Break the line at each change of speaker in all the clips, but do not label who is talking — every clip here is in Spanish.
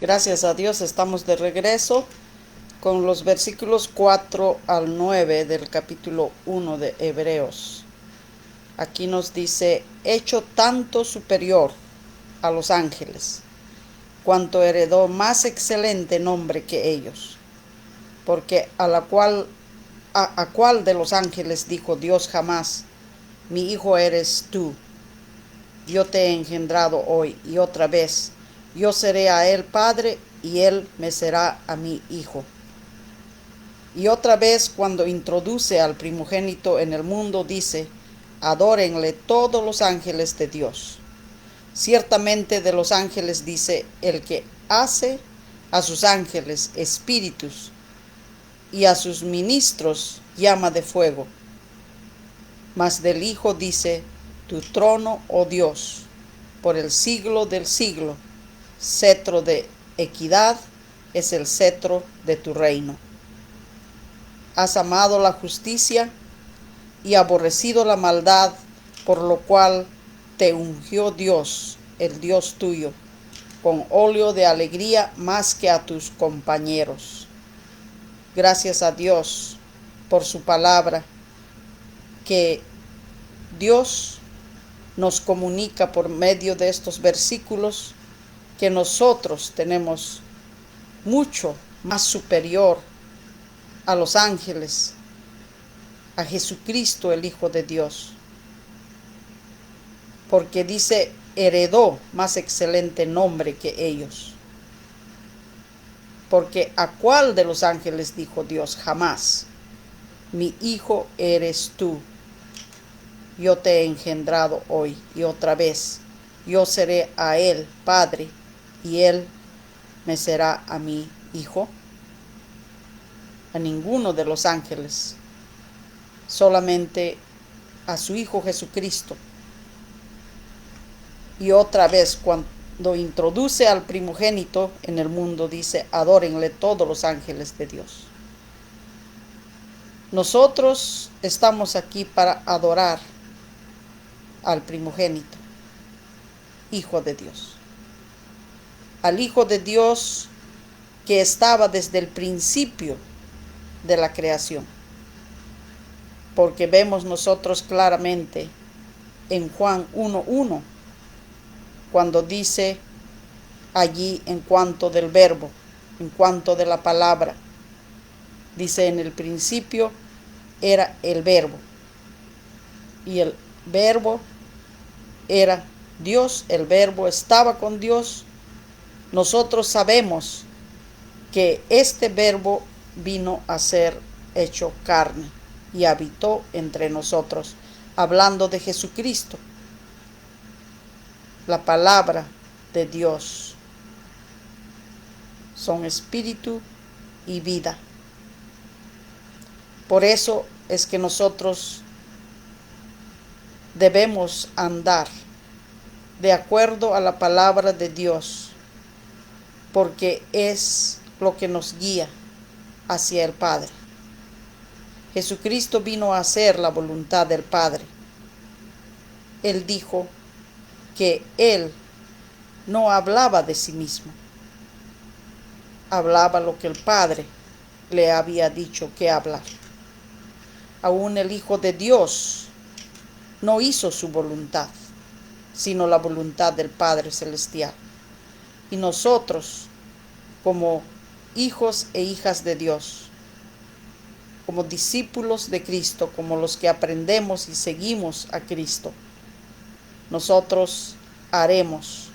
Gracias a Dios estamos de regreso con los versículos 4 al 9 del capítulo 1 de Hebreos. Aquí nos dice, hecho tanto superior a los ángeles, cuanto heredó más excelente nombre que ellos, porque a cuál de los ángeles dijo Dios jamás, mi hijo eres tú, yo te he engendrado hoy, y otra vez, yo seré a él padre, y él me será a mí hijo. Y otra vez, cuando introduce al primogénito en el mundo, dice, adórenle todos los ángeles de Dios. Ciertamente de los ángeles dice, el que hace a sus ángeles espíritus y a sus ministros llama de fuego. Mas del Hijo dice, tu trono, oh Dios, por el siglo del siglo, cetro de equidad es el cetro de tu reino. Has amado la justicia y aborrecido la maldad, por lo cual te ungió Dios, el Dios tuyo, con óleo de alegría más que a tus compañeros. Gracias a Dios por su palabra, que Dios nos comunica por medio de estos versículos que nosotros tenemos mucho más superior a los ángeles, a Jesucristo el Hijo de Dios, porque dice, heredó más excelente nombre que ellos. Porque ¿a cuál de los ángeles dijo Dios jamás, mi hijo eres tú, yo te he engendrado hoy, y otra vez, yo seré a él padre, y él me será a mí hijo? A ninguno de los ángeles, solamente a su Hijo Jesucristo. Y otra vez, cuando introduce al primogénito en el mundo, dice, adórenle todos los ángeles de Dios. Nosotros estamos aquí para adorar al primogénito, Hijo de Dios. Al Hijo de Dios que estaba desde el principio de la creación. Porque vemos nosotros claramente en Juan 1:1, cuando dice allí en cuanto del verbo, en cuanto de la palabra, dice en el principio era el verbo, y el verbo era Dios, el verbo estaba con Dios. Nosotros sabemos que este verbo vino a ser hecho carne y habitó entre nosotros, hablando de Jesucristo, la palabra de Dios. Son espíritu y vida. Por eso es que nosotros debemos andar de acuerdo a la palabra de Dios, porque es lo que nos guía hacia el Padre. Jesucristo vino a hacer la voluntad del Padre. Él dijo que Él no hablaba de sí mismo, hablaba lo que el Padre le había dicho que hablar. Aún el Hijo de Dios no hizo su voluntad, sino la voluntad del Padre Celestial. Y nosotros, como hijos e hijas de Dios, como discípulos de Cristo, como los que aprendemos y seguimos a Cristo, nosotros haremos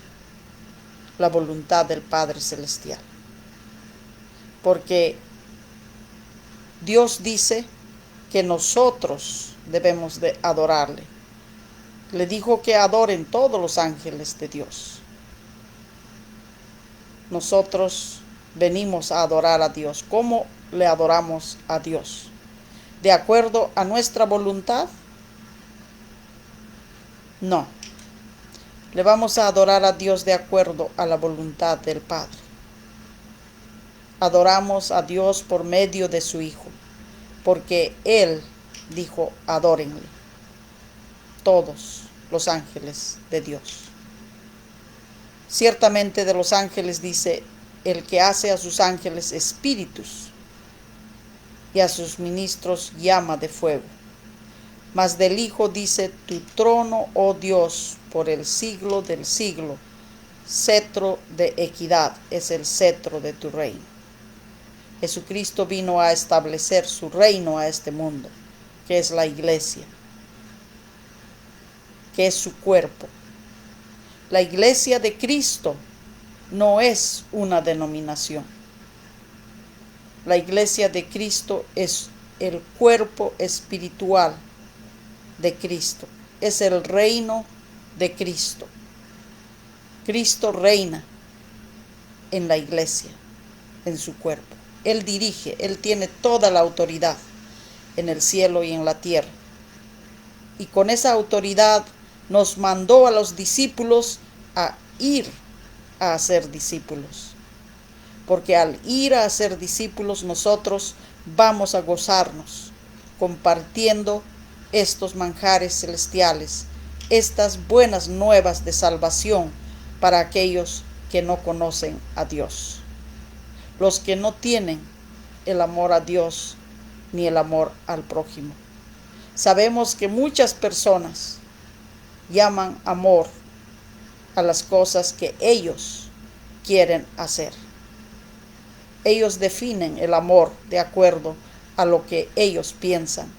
la voluntad del Padre Celestial. Porque Dios dice que nosotros debemos de adorarle. Le dijo que adoren todos los ángeles de Dios. Nosotros venimos a adorar a Dios. ¿Cómo le adoramos a Dios? ¿De acuerdo a nuestra voluntad? No. Le vamos a adorar a Dios de acuerdo a la voluntad del Padre. Adoramos a Dios por medio de su Hijo, porque Él dijo, adórenle todos los ángeles de Dios. Ciertamente de los ángeles dice, el que hace a sus ángeles espíritus y a sus ministros llama de fuego. Mas del Hijo dice: tu trono, oh Dios, por el siglo del siglo, cetro de equidad es el cetro de tu reino. Jesucristo vino a establecer su reino a este mundo, que es la iglesia, que es su cuerpo. La iglesia de Cristo no es una denominación. La iglesia de Cristo es el cuerpo espiritual de Cristo, es el reino de Cristo. Cristo reina en la iglesia, en su cuerpo. Él dirige, Él tiene toda la autoridad en el cielo y en la tierra. Y con esa autoridad nos mandó a los discípulos a ir a hacer discípulos. Porque al ir a hacer discípulos nosotros vamos a gozarnos compartiendo estos manjares celestiales, estas buenas nuevas de salvación para aquellos que no conocen a Dios, los que no tienen el amor a Dios ni el amor al prójimo. Sabemos que muchas personas llaman amor a las cosas que ellos quieren hacer. Ellos definen el amor de acuerdo a lo que ellos piensan.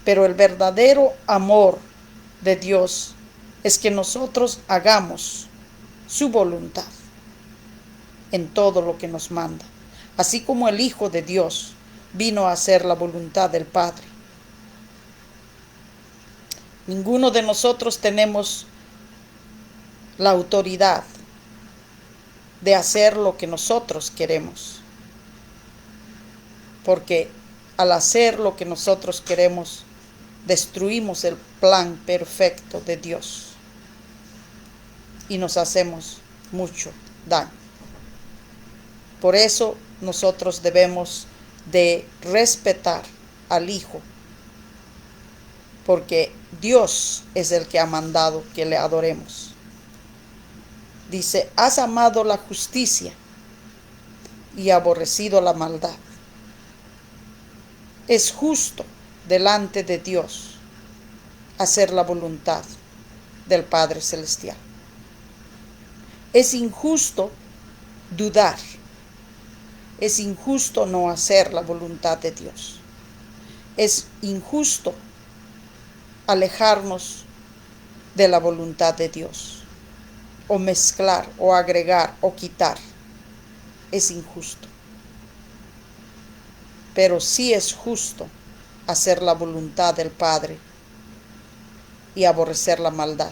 Pero el verdadero amor de Dios es que nosotros hagamos su voluntad en todo lo que nos manda. Así como el Hijo de Dios vino a hacer la voluntad del Padre. Ninguno de nosotros tenemos la autoridad de hacer lo que nosotros queremos. Porque al hacer lo que nosotros queremos, destruimos el plan perfecto de Dios y nos hacemos mucho daño. Por eso nosotros debemos de respetar al Hijo, porque Dios es el que ha mandado que le adoremos. Dice: has amado la justicia y aborrecido la maldad. Es justo delante de Dios hacer la voluntad del Padre Celestial. Es injusto dudar. Es injusto no hacer la voluntad de Dios. Es injusto alejarnos de la voluntad de Dios, o mezclar, o agregar, o quitar. Es injusto. Pero sí es justo hacer la voluntad del Padre y aborrecer la maldad.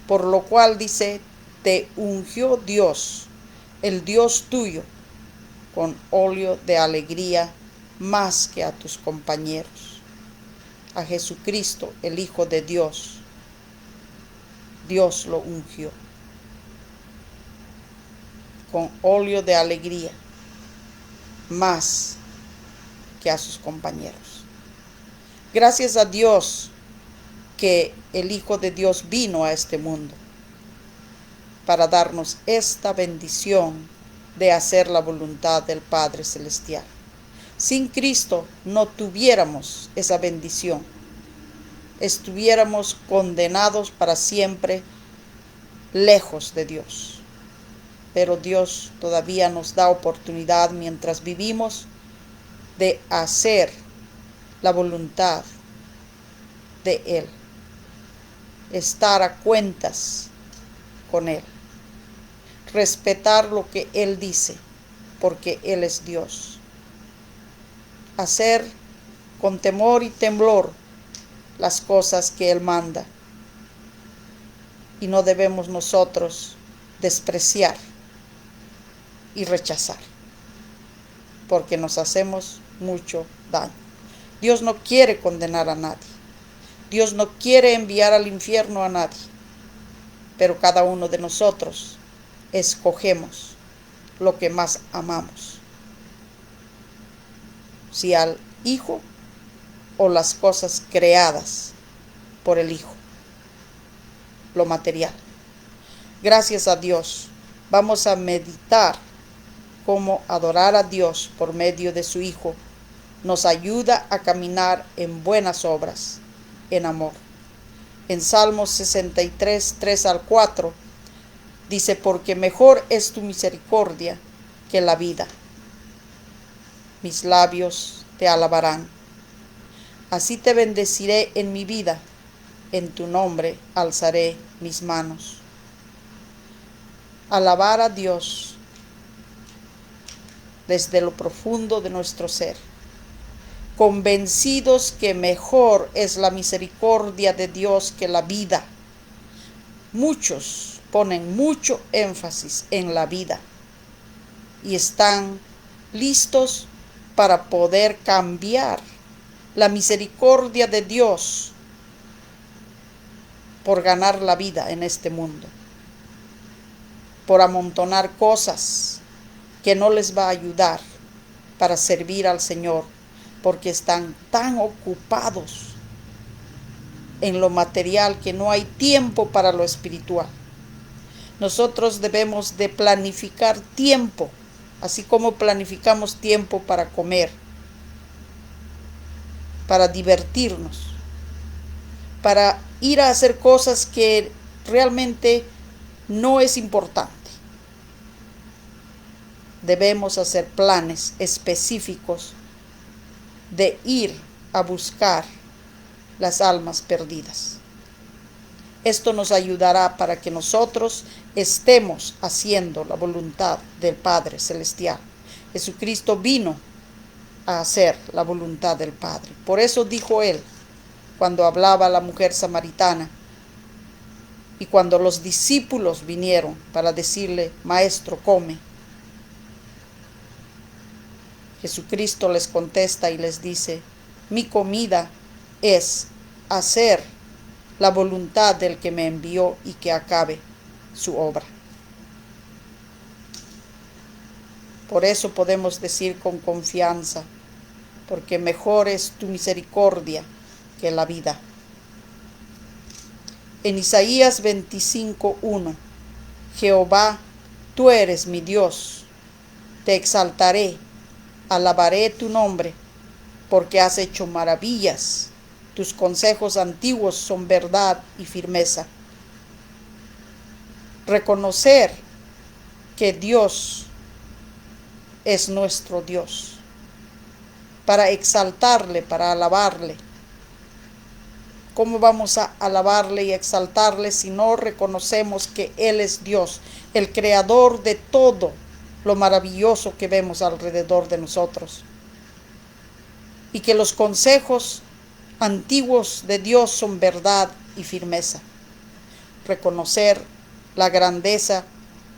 Por lo cual dice: te ungió Dios, el Dios tuyo, con óleo de alegría más que a tus compañeros. A Jesucristo, el Hijo de Dios, Dios lo ungió con óleo de alegría más que a sus compañeros. Gracias a Dios que el Hijo de Dios vino a este mundo para darnos esta bendición de hacer la voluntad del Padre Celestial. Sin Cristo no tuviéramos esa bendición. Estuviéramos condenados para siempre lejos de Dios. Pero Dios todavía nos da oportunidad mientras vivimos de hacer la voluntad de Él, estar a cuentas con Él, respetar lo que Él dice, porque Él es Dios, hacer con temor y temblor las cosas que Él manda, y no debemos nosotros despreciar y rechazar, porque nos hacemos mucho daño. Dios no quiere condenar a nadie. Dios no quiere enviar al infierno a nadie. Pero cada uno de nosotros escogemos lo que más amamos. Si al Hijo o las cosas creadas por el Hijo, lo material. Gracias a Dios. Vamos a meditar cómo adorar a Dios por medio de su Hijo nos ayuda a caminar en buenas obras, en amor. En Salmos 63, 3 al 4, dice, porque mejor es tu misericordia que la vida. Mis labios te alabarán. Así te bendeciré en mi vida, en tu nombre alzaré mis manos. Alabar a Dios desde lo profundo de nuestro ser, convencidos que mejor es la misericordia de Dios que la vida. Muchos ponen mucho énfasis en la vida y están listos para poder cambiar la misericordia de Dios por ganar la vida en este mundo, por amontonar cosas que no les va a ayudar para servir al Señor, porque están tan ocupados en lo material que no hay tiempo para lo espiritual. Nosotros debemos de planificar tiempo, así como planificamos tiempo para comer, para divertirnos, para ir a hacer cosas que realmente no es importante. Debemos hacer planes específicos de ir a buscar las almas perdidas. Esto nos ayudará para que nosotros estemos haciendo la voluntad del Padre Celestial. Jesucristo vino a hacer la voluntad del Padre. Por eso dijo él, cuando hablaba a la mujer samaritana, y cuando los discípulos vinieron para decirle, Maestro, come, Jesucristo les contesta y les dice, mi comida es hacer la voluntad del que me envió y que acabe su obra. Por eso podemos decir con confianza, porque mejor es tu misericordia que la vida. En Isaías 25:1, Jehová, tú eres mi Dios, te exaltaré, alabaré tu nombre, porque has hecho maravillas. Tus consejos antiguos son verdad y firmeza. Reconocer que Dios es nuestro Dios, para exaltarle, para alabarle. ¿Cómo vamos a alabarle y exaltarle si no reconocemos que Él es Dios, el creador de todo lo maravilloso que vemos alrededor de nosotros? Y que los consejos antiguos de Dios son verdad y firmeza. Reconocer la grandeza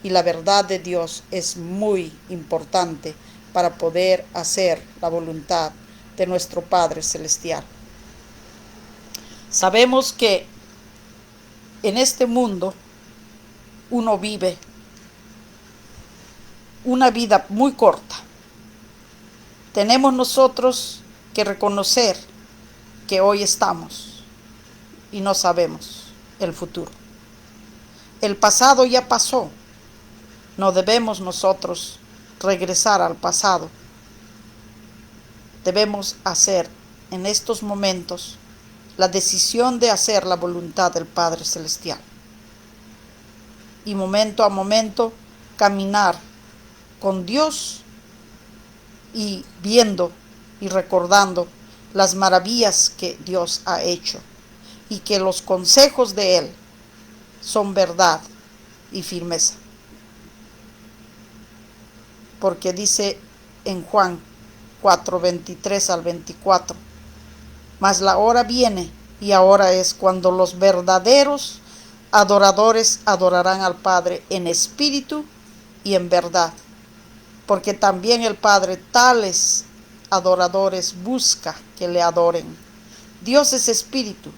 y la verdad de Dios es muy importante para poder hacer la voluntad de nuestro Padre Celestial. Sabemos que en este mundo uno vive una vida muy corta. Tenemos nosotros que reconocer que hoy estamos y no sabemos el futuro. El pasado ya pasó. No debemos nosotros regresar al pasado. Debemos hacer en estos momentos la decisión de hacer la voluntad del Padre Celestial. Y momento a momento caminar con Dios y viendo y recordando las maravillas que Dios ha hecho y que los consejos de Él son verdad y firmeza. Porque dice en Juan 4, 23 al 24, mas la hora viene y ahora es cuando los verdaderos adoradores adorarán al Padre en espíritu y en verdad, porque también el Padre tales adoradores busca que le adoren. Dios es espíritu,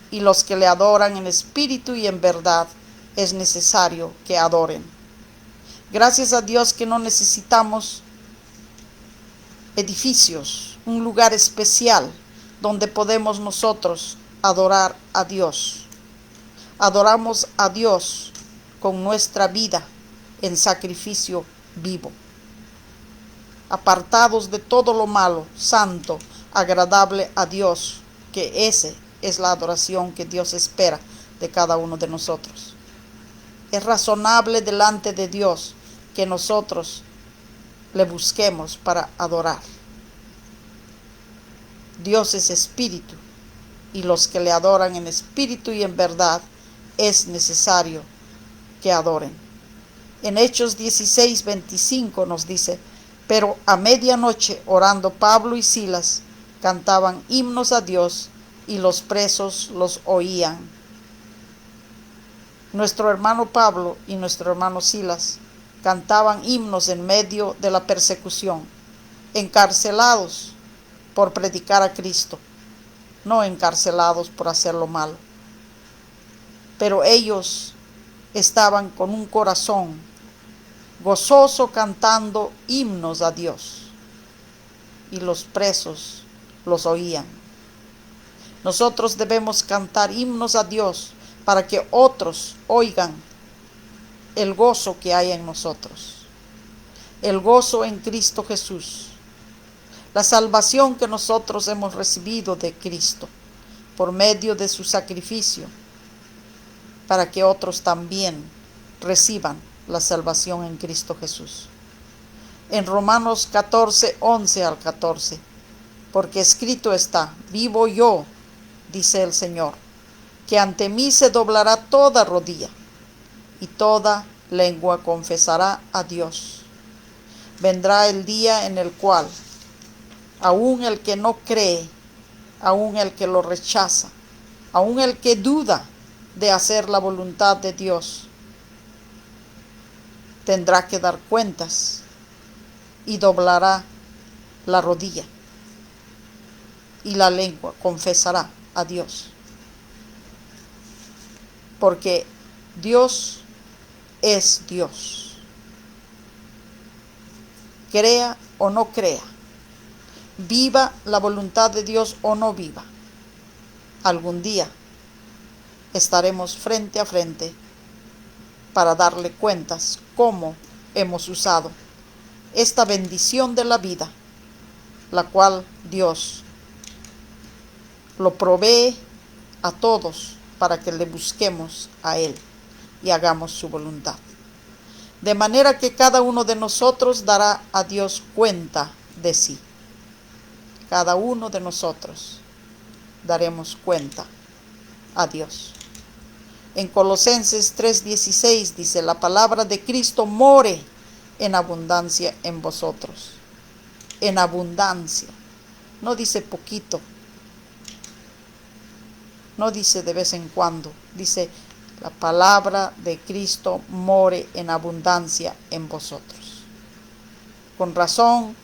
y los que le adoran en espíritu y en verdad es necesario que adoren. Gracias a Dios que no necesitamos edificios, un lugar especial donde podemos nosotros adorar a Dios. Adoramos a Dios con nuestra vida en sacrificio vivo. apartados de todo lo malo, santo, agradable a Dios, que esa es la adoración que Dios espera de cada uno de nosotros. Es razonable delante de Dios que nosotros le busquemos para adorar. Dios es espíritu, y los que le adoran en espíritu y en verdad es necesario que adoren. En Hechos 16:25 nos dice: pero a medianoche, orando Pablo y Silas, cantaban himnos a Dios, y los presos los oían. Nuestro hermano Pablo y nuestro hermano Silas cantaban himnos en medio de la persecución, encarcelados por predicar a Cristo, no encarcelados por hacer lo malo. Pero ellos estaban con un corazón gozoso cantando himnos a Dios, y los presos los oían. Nosotros debemos cantar himnos a Dios para que otros oigan el gozo que hay en nosotros, el gozo en Cristo Jesús, la salvación que nosotros hemos recibido de Cristo por medio de su sacrificio, para que otros también reciban la salvación en Cristo Jesús. En Romanos 14:11 al 14, porque escrito está: vivo yo, dice el Señor, que ante mí se doblará toda rodilla, y toda lengua confesará a Dios. Vendrá el día en el cual aun el que no cree, aun el que lo rechaza, aun el que duda de hacer la voluntad de Dios, tendrá que dar cuentas y doblará la rodilla, y la lengua confesará a Dios. Porque Dios es Dios. Crea o no crea, viva la voluntad de Dios o no viva, algún día estaremos frente a frente para darle cuentas cómo hemos usado esta bendición de la vida, la cual Dios lo provee a todos para que le busquemos a Él y hagamos su voluntad. De manera que cada uno de nosotros dará a Dios cuenta de sí. Cada uno de nosotros daremos cuenta a Dios. En Colosenses 3:16 dice: la palabra de Cristo more en abundancia en vosotros. En abundancia. No dice poquito. No dice de vez en cuando. Dice: la palabra de Cristo more en abundancia en vosotros. Con razón,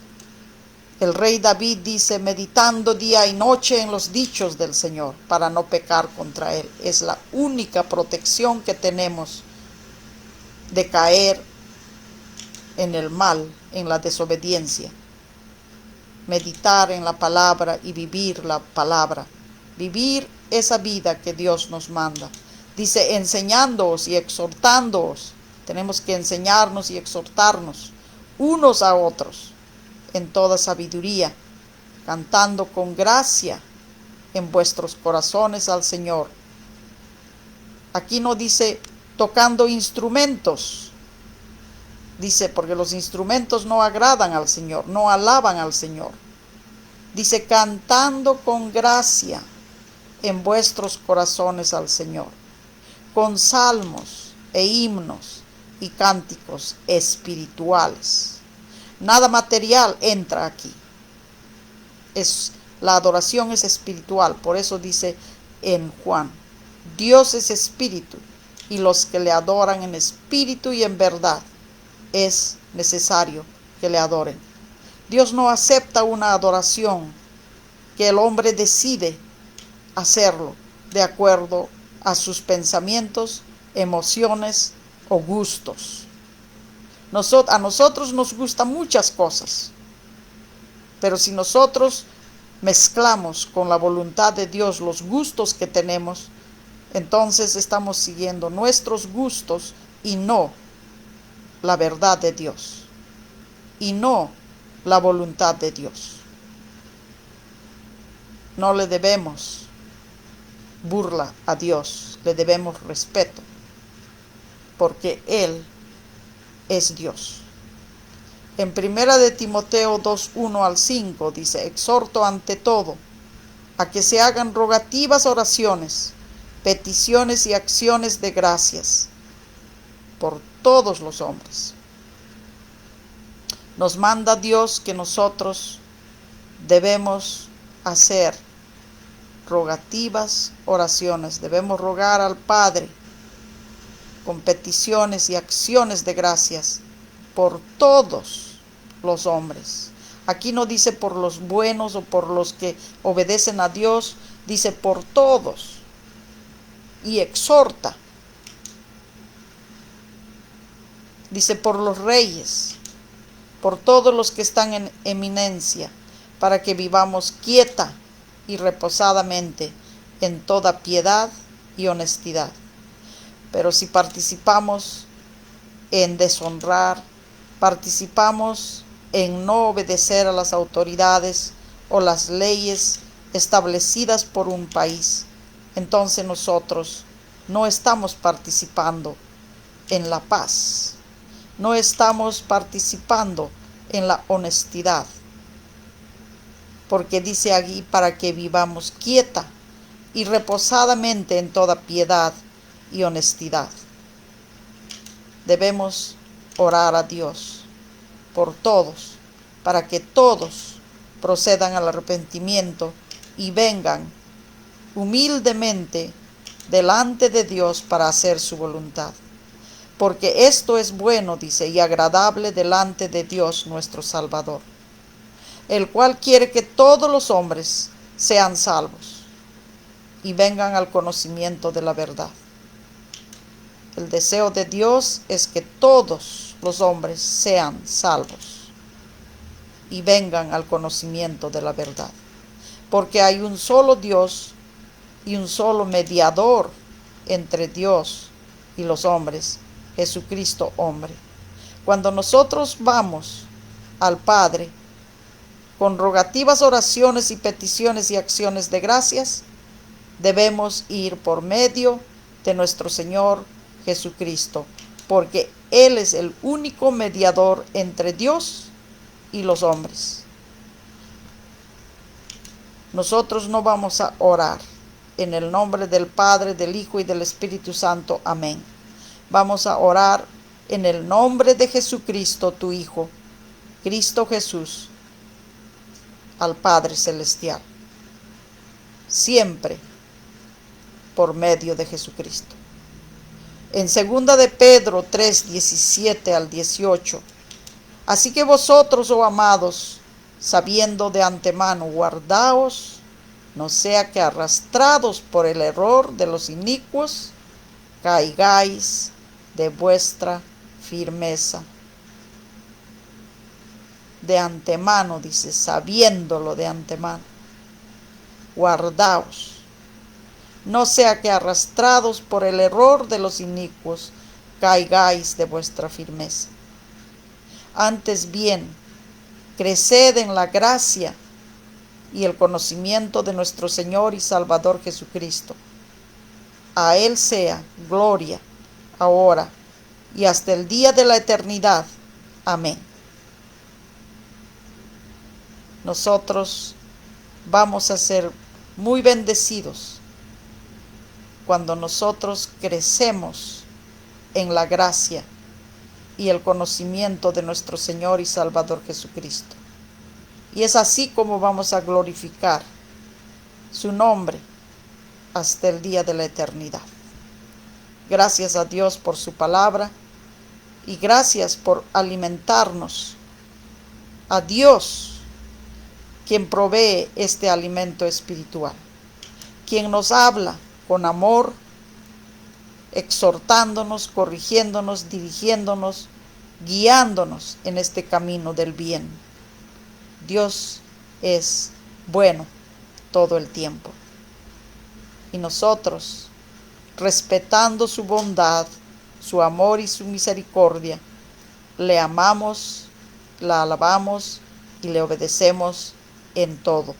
el rey David dice: meditando día y noche en los dichos del Señor, para no pecar contra Él. Es la única protección que tenemos de caer en el mal, en la desobediencia. Meditar en la palabra y vivir la palabra. Vivir esa vida que Dios nos manda. Dice: enseñándoos y exhortándoos. Tenemos que enseñarnos y exhortarnos unos a otros en toda sabiduría, cantando con gracia en vuestros corazones al Señor. Aquí no dice tocando instrumentos. Dice, porque los instrumentos no agradan al Señor, no alaban al Señor. Dice, cantando con gracia en vuestros corazones al Señor, con salmos e himnos y cánticos espirituales. Nada material entra aquí. La adoración es espiritual. Por eso dice en Juan: Dios es espíritu, y los que le adoran en espíritu y en verdad es necesario que le adoren. Dios no acepta una adoración que el hombre decide hacerlo de acuerdo a sus pensamientos, emociones o gustos. A nosotros nos gustan muchas cosas, pero si nosotros mezclamos con la voluntad de Dios los gustos que tenemos, entonces estamos siguiendo nuestros gustos y no la verdad de Dios, y no la voluntad de Dios. No le debemos burla a Dios, le debemos respeto, porque Él es Dios. En 1 de Timoteo 2:1 al 5 dice: exhorto ante todo a que se hagan rogativas, oraciones, peticiones y acciones de gracias por todos los hombres. Nos manda Dios que nosotros debemos hacer rogativas, oraciones. Debemos rogar al Padre con peticiones y acciones de gracias por todos los hombres. Aquí no dice por los buenos o por los que obedecen a Dios, dice por todos. Y exhorta. Dice por los reyes, por todos los que están en eminencia, para que vivamos quieta y reposadamente en toda piedad y honestidad. Pero si participamos en deshonrar, participamos en no obedecer a las autoridades o las leyes establecidas por un país, entonces nosotros no estamos participando en la paz, no estamos participando en la honestidad, porque dice aquí para que vivamos quieta y reposadamente en toda piedad y honestidad. Debemos orar a Dios por todos, para que todos procedan al arrepentimiento y vengan humildemente delante de Dios para hacer su voluntad. Porque esto es bueno, dice, y agradable delante de Dios nuestro Salvador, el cual quiere que todos los hombres sean salvos y vengan al conocimiento de la verdad. El deseo de Dios es que todos los hombres sean salvos y vengan al conocimiento de la verdad. Porque hay un solo Dios y un solo mediador entre Dios y los hombres, Jesucristo hombre. Cuando nosotros vamos al Padre con rogativas, oraciones y peticiones y acciones de gracias, debemos ir por medio de nuestro Señor Jesucristo, porque Él es el único mediador entre Dios y los hombres. Nosotros no vamos a orar en el nombre del Padre, del Hijo y del Espíritu Santo. Amén. Vamos a orar en el nombre de Jesucristo, tu Hijo, Cristo Jesús, al Padre Celestial. Siempre por medio de Jesucristo. En 2 de Pedro 3, 17 al 18. Así que vosotros, oh amados, sabiendo de antemano, guardaos, no sea que arrastrados por el error de los inicuos, caigáis de vuestra firmeza. De antemano, dice, sabiéndolo de antemano. Guardaos. No sea que arrastrados por el error de los inicuos, caigáis de vuestra firmeza. Antes bien, creced en la gracia y el conocimiento de nuestro Señor y Salvador Jesucristo. A Él sea gloria, ahora y hasta el día de la eternidad. Amén. Nosotros vamos a ser muy bendecidos cuando nosotros crecemos en la gracia y el conocimiento de nuestro Señor y Salvador Jesucristo. Y es así como vamos a glorificar su nombre hasta el día de la eternidad. Gracias a Dios por su palabra y gracias por alimentarnos. A Dios, quien provee este alimento espiritual, quien nos habla con amor, exhortándonos, corrigiéndonos, dirigiéndonos, guiándonos en este camino del bien. Dios es bueno todo el tiempo. Y nosotros, respetando su bondad, su amor y su misericordia, le amamos, la alabamos y le obedecemos en todo.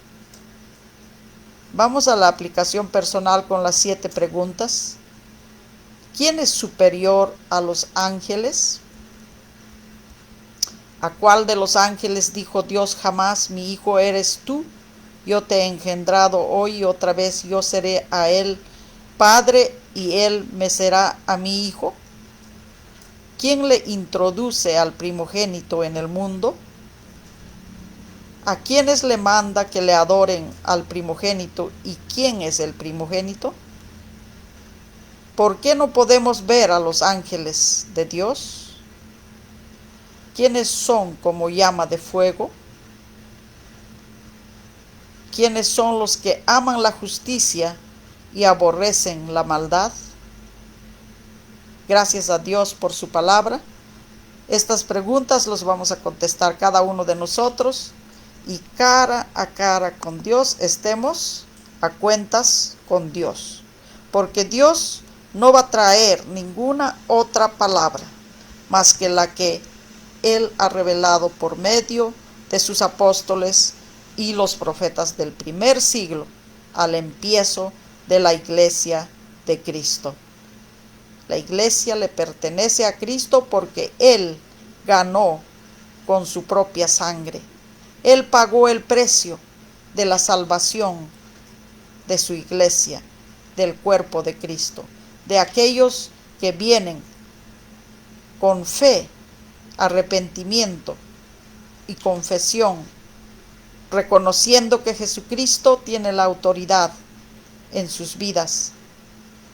Vamos a la aplicación personal con las 7 preguntas. ¿Quién es superior a los ángeles? ¿A cuál de los ángeles dijo Dios jamás, mi hijo eres tú? Yo te he engendrado hoy y otra vez yo seré a él padre y él me será a mi hijo. ¿Quién le introduce al primogénito en el mundo? ¿A quiénes le manda que le adoren al primogénito y quién es el primogénito? ¿Por qué no podemos ver a los ángeles de Dios? ¿Quiénes son como llama de fuego? ¿Quiénes son los que aman la justicia y aborrecen la maldad? Gracias a Dios por su palabra. Estas preguntas las vamos a contestar cada uno de nosotros y cara a cara con Dios estemos a cuentas con Dios. Porque Dios no va a traer ninguna otra palabra más que la que Él ha revelado por medio de sus apóstoles y los profetas del primer siglo al empiezo de la iglesia de Cristo. La iglesia le pertenece a Cristo porque Él ganó con su propia sangre. Él pagó el precio de la salvación de su iglesia, del cuerpo de Cristo, de aquellos que vienen con fe, arrepentimiento y confesión, reconociendo que Jesucristo tiene la autoridad en sus vidas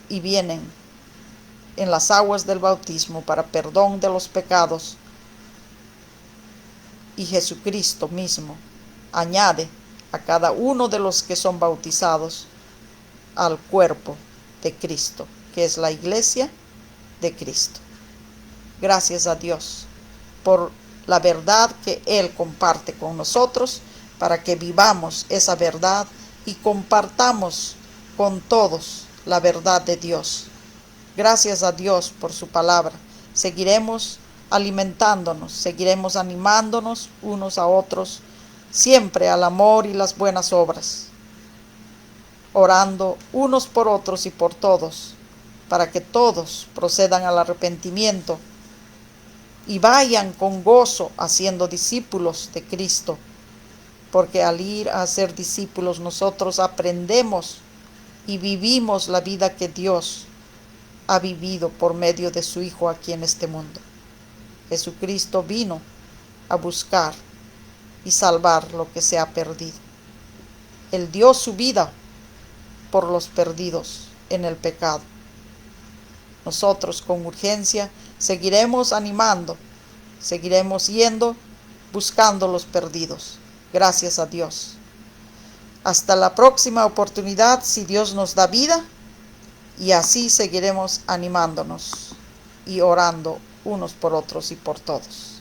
y vienen en las aguas del bautismo para perdón de los pecados. Y Jesucristo mismo añade a cada uno de los que son bautizados al cuerpo de Cristo, que es la iglesia de Cristo. Gracias a Dios por la verdad que Él comparte con nosotros, para que vivamos esa verdad y compartamos con todos la verdad de Dios. Gracias a Dios por su palabra. Seguiremos alimentándonos, seguiremos animándonos unos a otros, siempre al amor y las buenas obras, orando unos por otros y por todos, para que todos procedan al arrepentimiento y vayan con gozo haciendo discípulos de Cristo, porque al ir a hacer discípulos nosotros aprendemos y vivimos la vida que Dios ha vivido por medio de su Hijo aquí en este mundo. Jesucristo vino a buscar y salvar lo que se ha perdido. Él dio su vida por los perdidos en el pecado. Nosotros con urgencia seguiremos animando, seguiremos yendo, buscando los perdidos. Gracias a Dios. Hasta la próxima oportunidad, si Dios nos da vida, y así seguiremos animándonos y orando unos por otros y por todos.